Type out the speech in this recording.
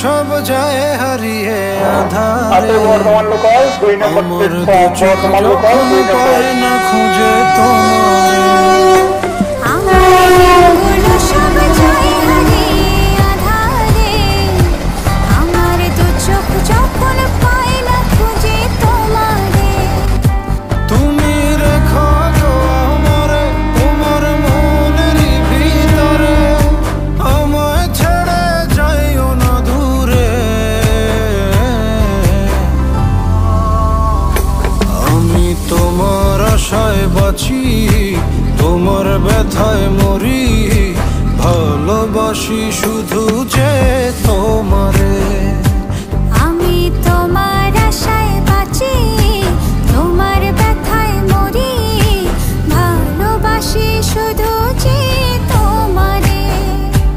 সব যায় হারিয়ে আধারে। আমার দু চোখ যখন পায় না খুঁজে তোমারে। তোমার আশায় বাঁচি, তোমার ব্যথায় মরি, ভালোবাসি শুধু যে তোমারে। আমি তোমার আশায় বাঁচি, তোমার ব্যথায় মরি, ভালোবাসি শুধু